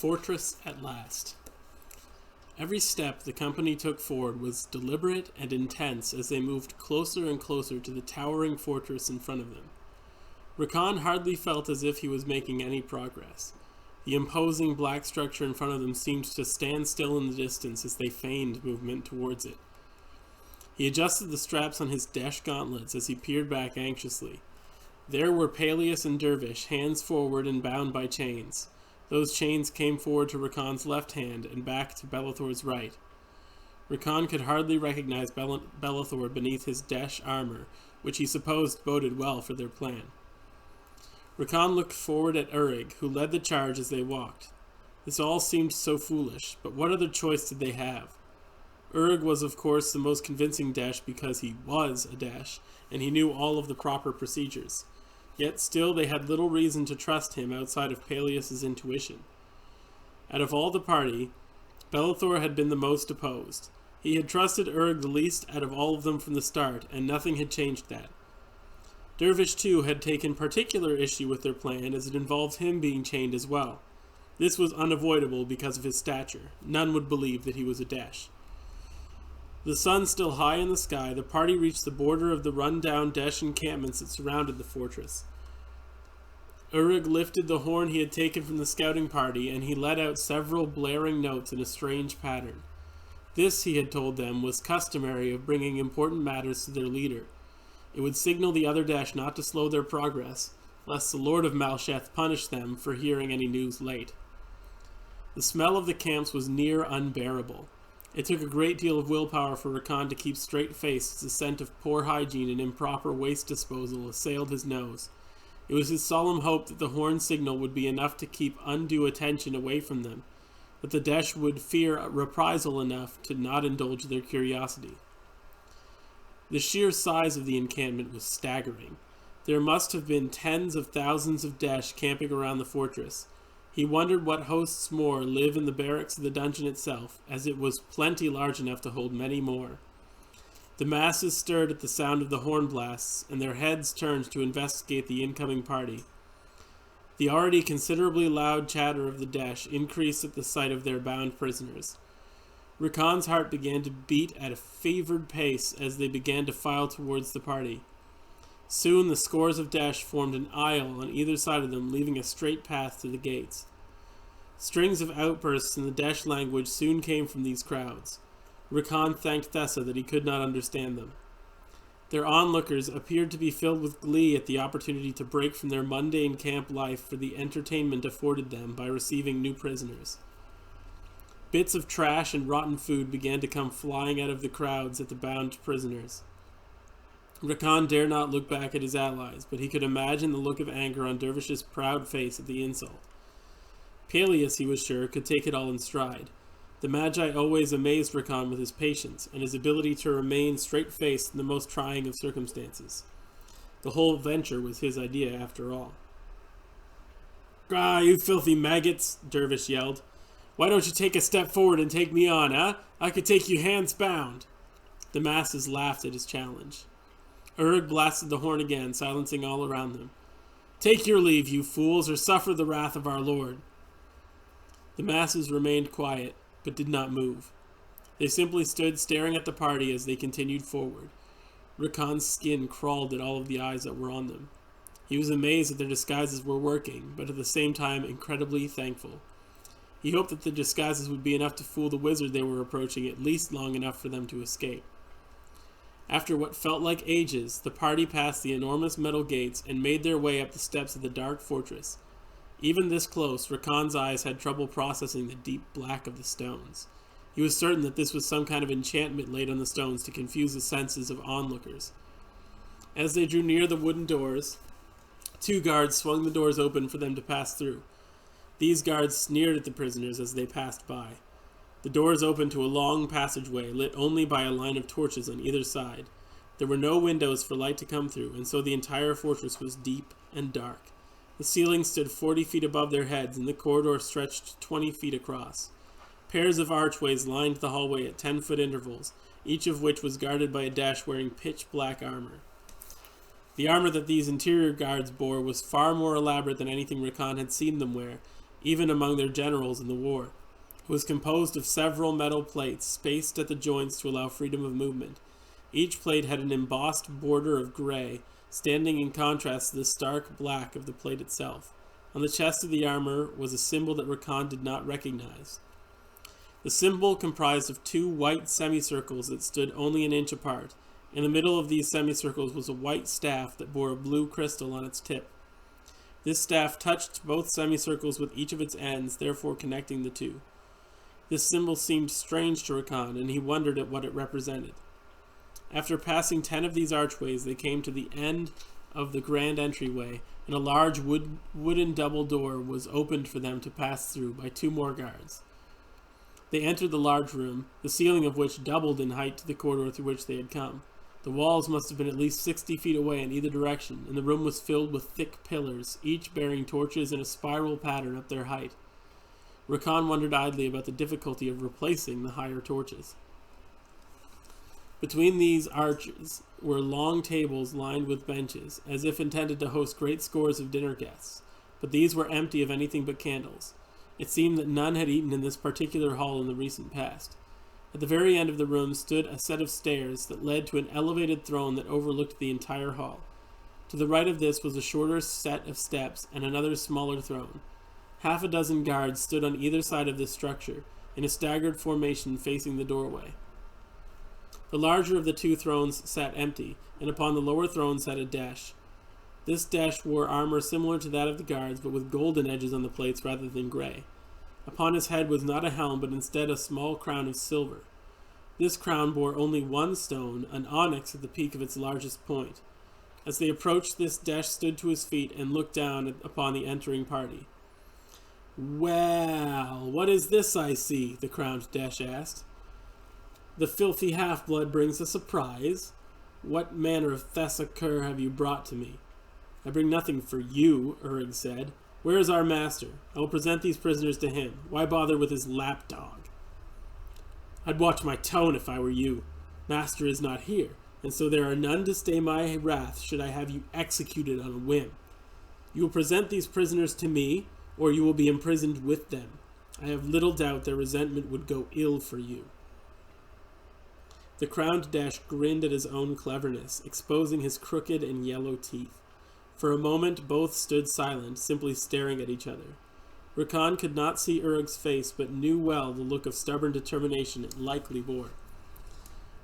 fortress at last. Every step the company took forward was deliberate and intense as they moved closer and closer to the towering fortress in front of them. Rakan hardly felt as if he was making any progress. The imposing black structure in front of them seemed to stand still in the distance as they feigned movement towards it. He adjusted the straps on his Desh gauntlets as he peered back anxiously. There were Peleus and Dervish, hands forward and bound by chains. Those chains came forward to Rakan's left hand and back to Belethor's right. Rakan could hardly recognize Belethor beneath his Desh armor, which he supposed boded well for their plan. Rakan looked forward at Urig, who led the charge as they walked. This all seemed so foolish, but what other choice did they have? Urig was, of course, the most convincing Desh because he was a Desh, and he knew all of the proper procedures. Yet still they had little reason to trust him outside of Peleus's intuition. Out of all the party, Belethor had been the most opposed. He had trusted Urig the least out of all of them from the start, and nothing had changed that. Dervish, too, had taken particular issue with their plan, as it involved him being chained as well. This was unavoidable because of his stature. None would believe that he was a Desh. The sun still high in the sky, the party reached the border of the run-down Desh encampments that surrounded the fortress. Urig lifted the horn he had taken from the scouting party, and he let out several blaring notes in a strange pattern. This, he had told them, was customary of bringing important matters to their leader. It would signal the other Desh not to slow their progress, lest the Lord of Malsheth punish them for hearing any news late. The smell of the camps was near unbearable. It took a great deal of willpower for Rakan to keep straight-faced as the scent of poor hygiene and improper waste disposal assailed his nose. It was his solemn hope that the horn signal would be enough to keep undue attention away from them, that the Desh would fear reprisal enough to not indulge their curiosity. The sheer size of the encampment was staggering. There must have been tens of thousands of Desh camping around the fortress. He wondered what hosts more live in the barracks of the dungeon itself, as it was plenty large enough to hold many more. The masses stirred at the sound of the horn blasts, and their heads turned to investigate the incoming party. The already considerably loud chatter of the Desh increased at the sight of their bound prisoners. Rakan's heart began to beat at a fevered pace as they began to file towards the party. Soon the scores of Desh formed an aisle on either side of them, leaving a straight path to the gates. Strings of outbursts in the Desh language soon came from these crowds. Rakan thanked Thessa that he could not understand them. Their onlookers appeared to be filled with glee at the opportunity to break from their mundane camp life for the entertainment afforded them by receiving new prisoners. Bits of trash and rotten food began to come flying out of the crowds at the bound prisoners. Rakan dare not look back at his allies, but he could imagine the look of anger on Dervish's proud face at the insult. Peleus, he was sure, could take it all in stride. The Magi always amazed Rakan with his patience, and his ability to remain straight-faced in the most trying of circumstances. The whole venture was his idea, after all. "Ah, you filthy maggots," Dervish yelled. "Why don't you take a step forward and take me on, huh? I could take you hands bound." The masses laughed at his challenge. Urig blasted the horn again, silencing all around them. "Take your leave, you fools, or suffer the wrath of our Lord." The masses remained quiet, but did not move. They simply stood staring at the party as they continued forward. Rakan's skin crawled at all of the eyes that were on them. He was amazed that their disguises were working, but at the same time incredibly thankful. He hoped that the disguises would be enough to fool the wizard they were approaching at least long enough for them to escape. After what felt like ages, the party passed the enormous metal gates and made their way up the steps of the dark fortress. Even this close, Rakan's eyes had trouble processing the deep black of the stones. He was certain that this was some kind of enchantment laid on the stones to confuse the senses of onlookers. As they drew near the wooden doors, 2 guards swung the doors open for them to pass through. These guards sneered at the prisoners as they passed by. The doors opened to a long passageway, lit only by a line of torches on either side. There were no windows for light to come through, and so the entire fortress was deep and dark. The ceiling stood 40 feet above their heads, and the corridor stretched 20 feet across. Pairs of archways lined the hallway at 10-foot intervals, each of which was guarded by a Desh wearing pitch-black armor. The armor that these interior guards bore was far more elaborate than anything Rakan had seen them wear, even among their generals in the war. It was composed of several metal plates, spaced at the joints to allow freedom of movement. Each plate had an embossed border of gray, standing in contrast to the stark black of the plate itself. On the chest of the armor was a symbol that Rakan did not recognize. The symbol comprised of 2 white semicircles that stood only an inch apart. In the middle of these semicircles was a white staff that bore a blue crystal on its tip. This staff touched both semicircles with each of its ends, therefore connecting the two. This symbol seemed strange to Rakan, and he wondered at what it represented. After passing 10 of these archways, they came to the end of the grand entryway, and a large wooden double door was opened for them to pass through by 2 more guards. They entered the large room, the ceiling of which doubled in height to the corridor through which they had come. The walls must have been at least 60 feet away in either direction, and the room was filled with thick pillars, each bearing torches in a spiral pattern up their height. Rakan wondered idly about the difficulty of replacing the higher torches. Between these arches were long tables lined with benches, as if intended to host great scores of dinner guests, but these were empty of anything but candles. It seemed that none had eaten in this particular hall in the recent past. At the very end of the room stood a set of stairs that led to an elevated throne that overlooked the entire hall. To the right of this was a shorter set of steps and another smaller throne. Half a dozen guards stood on either side of this structure, in a staggered formation facing the doorway. The larger of the 2 thrones sat empty, and upon the lower throne sat a Desh. This Desh wore armor similar to that of the guards, but with golden edges on the plates rather than gray. Upon his head was not a helm, but instead a small crown of silver. This crown bore only 1 stone, an onyx at the peak of its largest point. As they approached, this Desh stood to his feet and looked down upon the entering party. "Well, what is this I see?" the crowned Desh asked. "The filthy half-blood brings a surprise. What manner of Thessakur have you brought to me?" "I bring nothing for you," Urig said. "Where is our master? I will present these prisoners to him. Why bother with his lapdog?" "I'd watch my tone if I were you. Master is not here, and so there are none to stay my wrath should I have you executed on a whim. You will present these prisoners to me, or you will be imprisoned with them. I have little doubt their resentment would go ill for you." The crowned Desh grinned at his own cleverness, exposing his crooked and yellow teeth. For a moment both stood silent, simply staring at each other. Rakan could not see Urug's face, but knew well the look of stubborn determination it likely bore.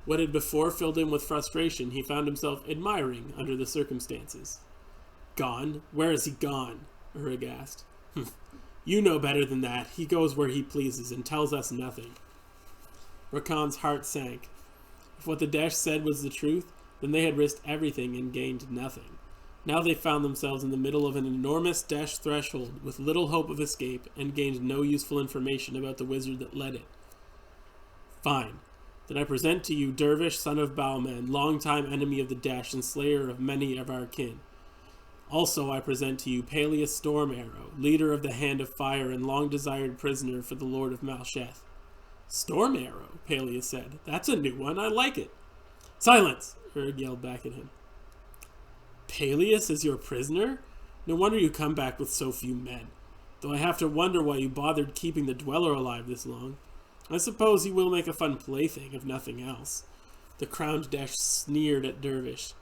What had before filled him with frustration, he found himself admiring under the circumstances. "Gone? Where has he gone?" Urug asked. "You know better than that. He goes where he pleases and tells us nothing." Rakan's heart sank. If what the Desh said was the truth, then they had risked everything and gained nothing. Now they found themselves in the middle of an enormous Desh threshold with little hope of escape and gained no useful information about the wizard that led it. "Fine. Then I present to you Dervish, son of Baalman, longtime enemy of the Desh and slayer of many of our kin. Also I present to you Peleus Storm Arrow, leader of the Hand of Fire and long-desired prisoner for the Lord of Malsheth." "Storm Arrow," Peleus said. "That's a new one. I like it." "Silence!" Urg yelled back at him. "Peleus is your prisoner? No wonder you come back with so few men. Though I have to wonder why you bothered keeping the Dweller alive this long. I suppose he will make a fun plaything, if nothing else." The crowned Desh sneered at Dervish,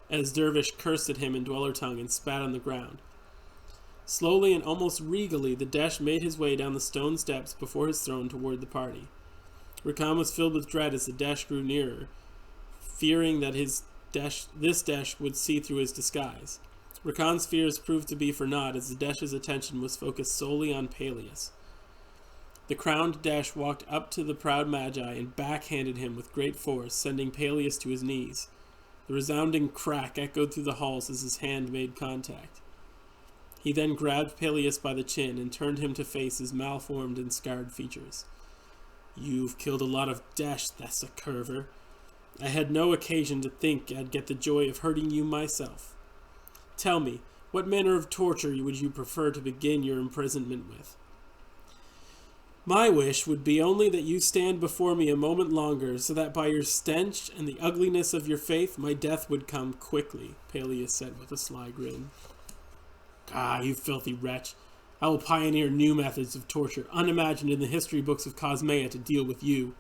as Dervish cursed at him in Dweller tongue and spat on the ground. Slowly and almost regally, the Desh made his way down the stone steps before his throne toward the party. Rakan was filled with dread as the Desh grew nearer, fearing that this Desh would see through his disguise. Rakan's fears proved to be for naught, as the Desh's attention was focused solely on Peleus. The crowned Desh walked up to the proud Magi and backhanded him with great force, sending Peleus to his knees. The resounding crack echoed through the halls as his hand made contact. He then grabbed Peleus by the chin and turned him to face his malformed and scarred features. "You've killed a lot of Desh, Thessakurver. I had no occasion to think I'd get the joy of hurting you myself. Tell me, what manner of torture would you prefer to begin your imprisonment with?" "My wish would be only that you stand before me a moment longer, so that by your stench and the ugliness of your faith my death would come quickly," Peleus said with a sly grin. "Ah, you filthy wretch. I will pioneer new methods of torture, unimagined in the history books of Cosmea, to deal with you."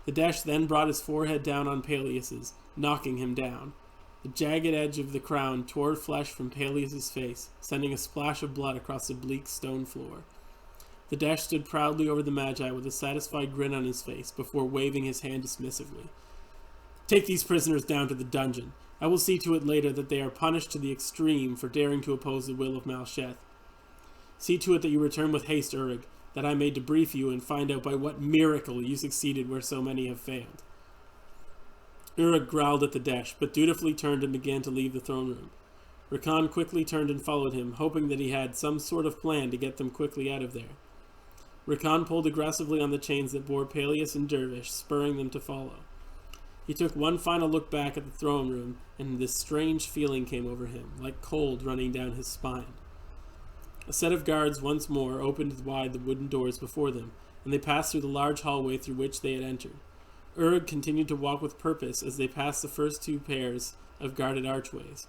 The Desh then brought his forehead down on Peleus's, knocking him down. The jagged edge of the crown tore flesh from Peleus's face, sending a splash of blood across the bleak stone floor. The Desh stood proudly over the Magi with a satisfied grin on his face before waving his hand dismissively. "Take these prisoners down to the dungeon. I will see to it later that they are punished to the extreme for daring to oppose the will of Malsheth. See to it that you return with haste, Urug, that I may debrief you and find out by what miracle you succeeded where so many have failed." Urug growled at the Desh, but dutifully turned and began to leave the throne room. Rakan quickly turned and followed him, hoping that he had some sort of plan to get them quickly out of there. Rakan pulled aggressively on the chains that bore Peleus and Dervish, spurring them to follow. He took one final look back at the throne room, and this strange feeling came over him, like cold running down his spine. A set of guards once more opened wide the wooden doors before them, and they passed through the large hallway through which they had entered. Urug continued to walk with purpose as they passed the first two pairs of guarded archways.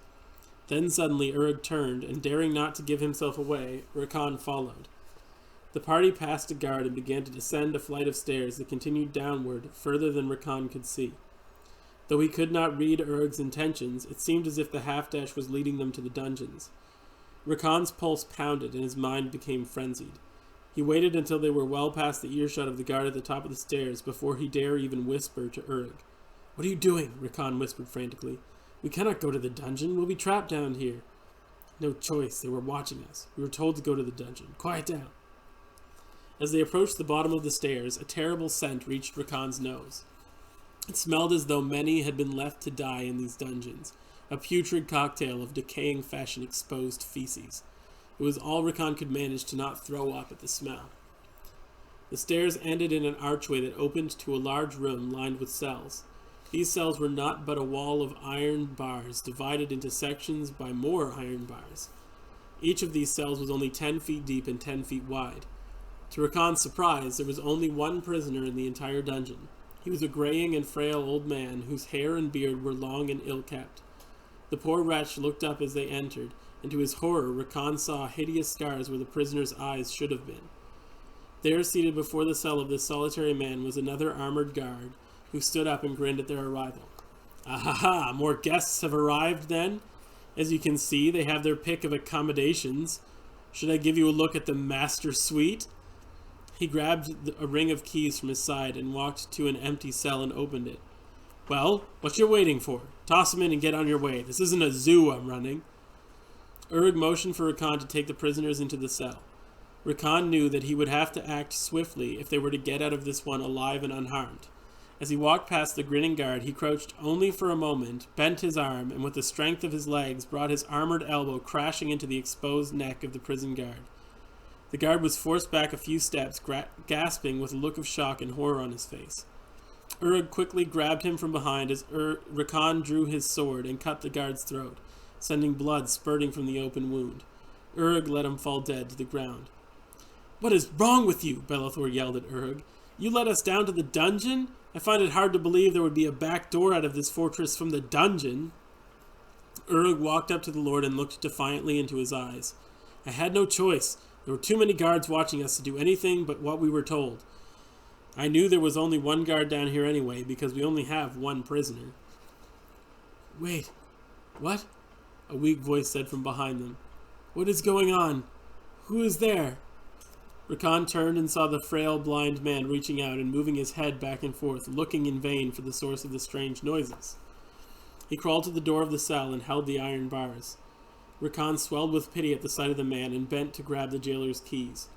Then suddenly Urug turned, and daring not to give himself away, Rakan followed. The party passed a guard and began to descend a flight of stairs that continued downward further than Rakan could see. Though he could not read Urug's intentions, it seemed as if the half-dash was leading them to the dungeons. Rakan's pulse pounded and his mind became frenzied. He waited until they were well past the earshot of the guard at the top of the stairs before he dare even whisper to Urug. "What are you doing?" Rakan whispered frantically. "We cannot go to the dungeon. We'll be trapped down here." "No choice. They were watching us. We were told to go to the dungeon. Quiet down." As they approached the bottom of the stairs, a terrible scent reached Rakan's nose. It smelled as though many had been left to die in these dungeons, a putrid cocktail of decaying flesh and exposed feces. It was all Rakan could manage to not throw up at the smell. The stairs ended in an archway that opened to a large room lined with cells. These cells were not but a wall of iron bars divided into sections by more iron bars. Each of these cells was only 10 feet deep and 10 feet wide. To Rakan's surprise, there was only one prisoner in the entire dungeon. He was a graying and frail old man whose hair and beard were long and ill-kept. The poor wretch looked up as they entered, and to his horror, Rakan saw hideous scars where the prisoner's eyes should have been. There, seated before the cell of this solitary man, was another armored guard, who stood up and grinned at their arrival. "Ah-ha-ha! More guests have arrived, then? As you can see, they have their pick of accommodations. Should I give you a look at the master suite?" He grabbed a ring of keys from his side and walked to an empty cell and opened it. "Well, what you waiting for? Toss them in and get on your way. This isn't a zoo I'm running." Urug motioned for Rakan to take the prisoners into the cell. Rakan knew that he would have to act swiftly if they were to get out of this one alive and unharmed. As he walked past the grinning guard, he crouched only for a moment, bent his arm, and with the strength of his legs brought his armored elbow crashing into the exposed neck of the prison guard. The guard was forced back a few steps, gasping with a look of shock and horror on his face. Urug quickly grabbed him from behind as Rakan drew his sword and cut the guard's throat, sending blood spurting from the open wound. Urug let him fall dead to the ground. "What is wrong with you?" Belethor yelled at Urug. "You let us down to the dungeon? I find it hard to believe there would be a back door out of this fortress from the dungeon." Urug walked up to the Lord and looked defiantly into his eyes. "I had no choice. There were too many guards watching us to do anything but what we were told. I knew there was only one guard down here anyway, because we only have one prisoner." "Wait, what?" a weak voice said from behind them. "What is going on? Who is there?" Rakan turned and saw the frail, blind man reaching out and moving his head back and forth, looking in vain for the source of the strange noises. He crawled to the door of the cell and held the iron bars. Rakan swelled with pity at the sight of the man and bent to grab the jailer's keys.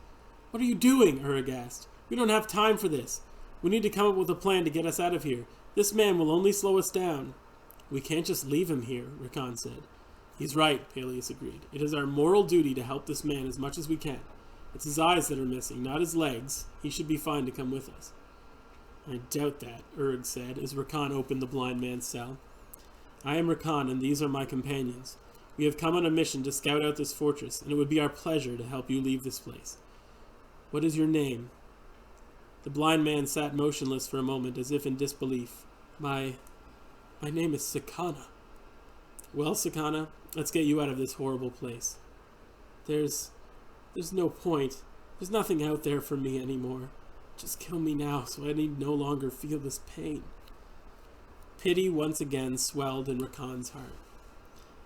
"What are you doing?" Urug asked. "We don't have time for this. We need to come up with a plan to get us out of here. This man will only slow us down." "We can't just leave him here," Rakan said. "He's right," Peleus agreed. "It is our moral duty to help this man as much as we can. It's his eyes that are missing, not his legs. He should be fine to come with us." "I doubt that," Urug said as Rakan opened the blind man's cell. "I am Rakan, and these are my companions. We have come on a mission to scout out this fortress, and it would be our pleasure to help you leave this place. What is your name?" The blind man sat motionless for a moment, as if in disbelief. My name is Sakana." "Well, Sakana, let's get you out of this horrible place. There's There's no point. There's nothing out there for me anymore. Just kill me now so I need no longer feel this pain. Pity once again swelled in Rakan's heart.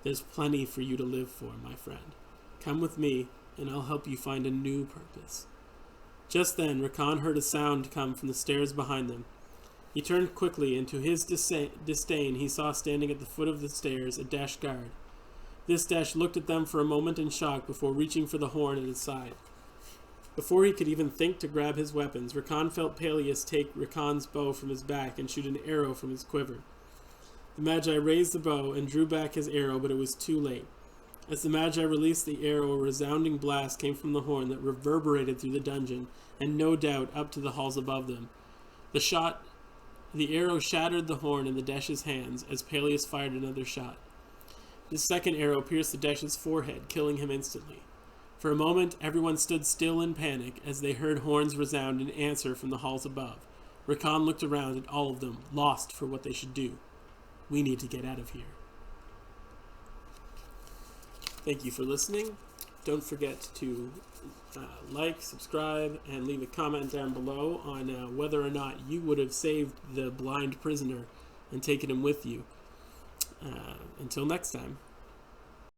There's plenty for you to live for, my friend. Come with me, and I'll help you find a new purpose. Just then, Rakan heard a sound come from the stairs behind them. He turned quickly, and to his disdain, he saw standing at the foot of the stairs a Dash guard. This Dash looked at them for a moment in shock before reaching for the horn at his side. Before he could even think to grab his weapons, Rakan felt Peleus take Rakan's bow from his back and shoot an arrow from his quiver. The Magi raised the bow and drew back his arrow, but it was too late. As the Magi released the arrow, a resounding blast came from the horn that reverberated through the dungeon, and no doubt up to the halls above them. The arrow shattered the horn in the Dash's hands as Peleus fired another shot. The second arrow pierced the Dash's forehead, killing him instantly. For a moment, everyone stood still in panic as they heard horns resound in answer from the halls above. Rakan looked around at all of them, lost for what they should do. We need to get out of here. Thank you for listening. Don't forget to like, subscribe, and leave a comment down below on whether or not you would have saved the blind prisoner and taken him with you. Until next time.